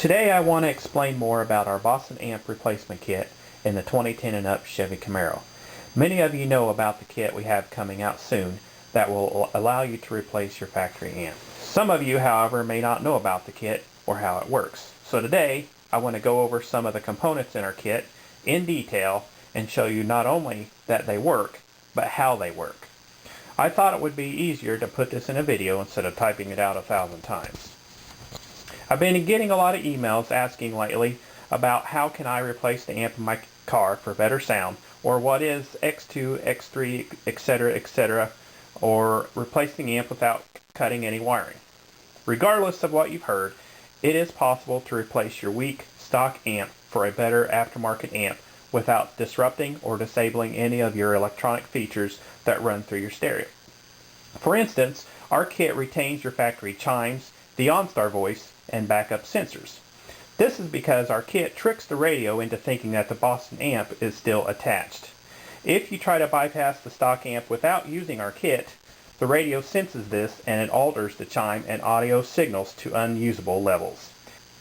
Today I want to explain more about our Boston amp replacement kit in the 2010 and up Chevy Camaro. Many of you know about the kit we have coming out soon that will allow you to replace your factory amp. Some of you, however, may not know about the kit or how it works. So today I want to go over some of the components in our kit in detail and show you not only that they work, but how they work. I thought it would be easier to put this in a video instead of typing it out 1,000 times. I've been getting a lot of emails asking lately about how can I replace the amp in my car for better sound, or what is X2, X3, etc., or replacing the amp without cutting any wiring. Regardless of what you've heard, it is possible to replace your weak stock amp for a better aftermarket amp without disrupting or disabling any of your electronic features that run through your stereo. For instance, our kit retains your factory chimes, the OnStar voice, and backup sensors. This is because our kit tricks the radio into thinking that the Boston amp is still attached. If you try to bypass the stock amp without using our kit, the radio senses this and it alters the chime and audio signals to unusable levels.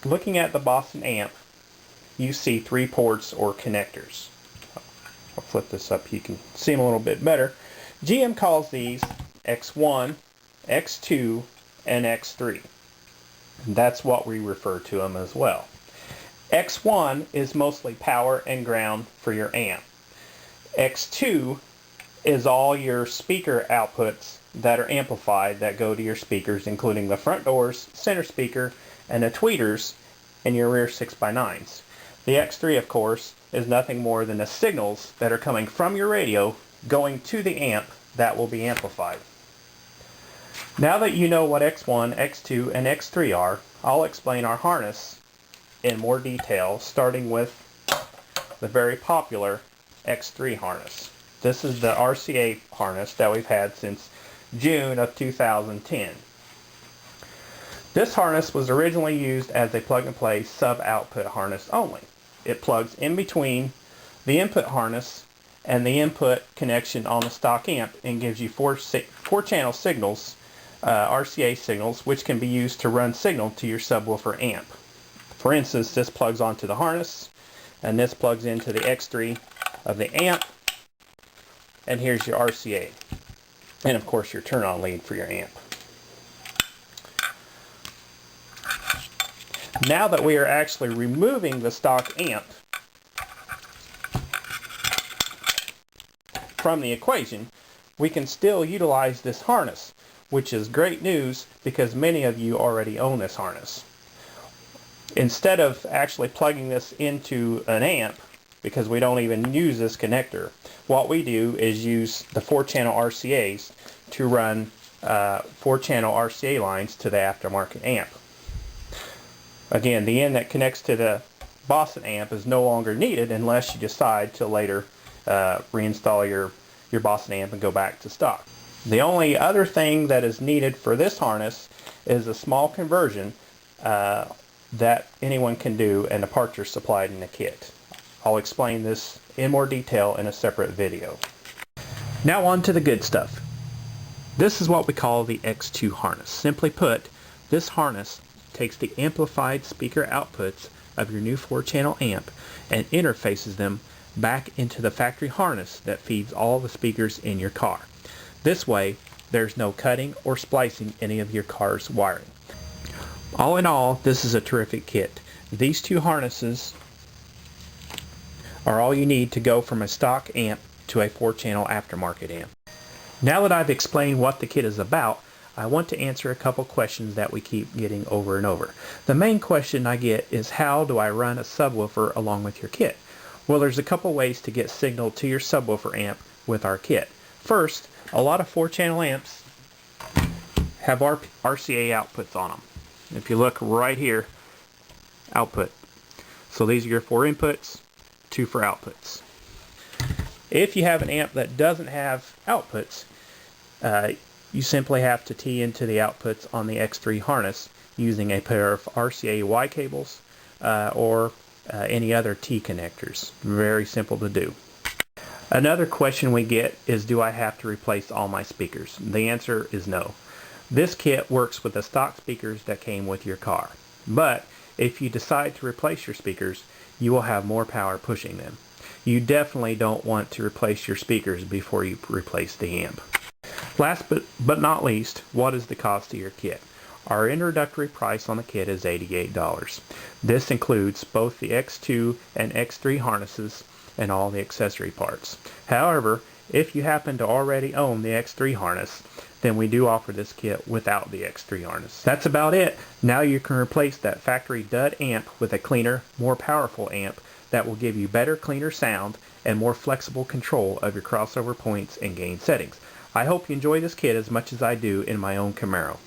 Looking at the Boston amp, you see 3 ports or connectors. I'll flip this up so you can see them a little bit better. GM calls these X1, X2, and X3. That's what we refer to them as well. X1 is mostly power and ground for your amp. X2 is all your speaker outputs that are amplified that go to your speakers, including the front doors, center speaker, and the tweeters and your rear 6x9s. The X3, of course, is nothing more than the signals that are coming from your radio going to the amp that will be amplified. Now that you know what X1, X2, and X3 are, I'll explain our harness in more detail, starting with the very popular X3 harness. This is the RCA harness that we've had since June of 2010. This harness was originally used as a plug-and-play sub-output harness only. It plugs in between the input harness and the input connection on the stock amp and gives you four channel signals, RCA signals, which can be used to run signal to your subwoofer amp. For instance, this plugs onto the harness, and this plugs into the X3 of the amp, and here's your RCA, and of course your turn-on lead for your amp. Now that we are actually removing the stock amp from the equation, we can still utilize this harness, which is great news because many of you already own this harness. Instead of actually plugging this into an amp, because we don't even use this connector, what we do is use the 4-channel RCAs to run 4-channel RCA lines to the aftermarket amp. Again, the end that connects to the Boston amp is no longer needed unless you decide to later reinstall your Boston amp and go back to stock. The only other thing that is needed for this harness is a small conversion that anyone can do, and the parts are supplied in the kit. I'll explain this in more detail in a separate video. Now on to the good stuff. This is what we call the X2 harness. Simply put, this harness takes the amplified speaker outputs of your new 4-channel amp and interfaces them back into the factory harness that feeds all the speakers in your car. This way, there's no cutting or splicing any of your car's wiring. All in all, this is a terrific kit. These 2 harnesses are all you need to go from a stock amp to a 4-channel aftermarket amp. Now that I've explained what the kit is about, I want to answer a couple questions that we keep getting over and over. The main question I get is, how do I run a subwoofer along with your kit? Well, there's a couple ways to get signal to your subwoofer amp with our kit. First, a lot of 4-channel amps have RCA outputs on them. If you look right here, output. So these are your 4 inputs, 2 for outputs. If you have an amp that doesn't have outputs, you simply have to tee into the outputs on the X3 harness using a pair of RCA Y cables or any other T connectors. Very simple to do. Another question we get is, do I have to replace all my speakers? The answer is no. This kit works with the stock speakers that came with your car. But if you decide to replace your speakers, you will have more power pushing them. You definitely don't want to replace your speakers before you replace the amp. Last but not least, what is the cost of your kit? Our introductory price on the kit is $88. This includes both the X2 and X3 harnesses and all the accessory parts. However, if you happen to already own the X3 harness, then we do offer this kit without the X3 harness. That's about it. Now you can replace that factory dud amp with a cleaner, more powerful amp that will give you better, cleaner sound and more flexible control of your crossover points and gain settings. I hope you enjoy this kit as much as I do in my own Camaro.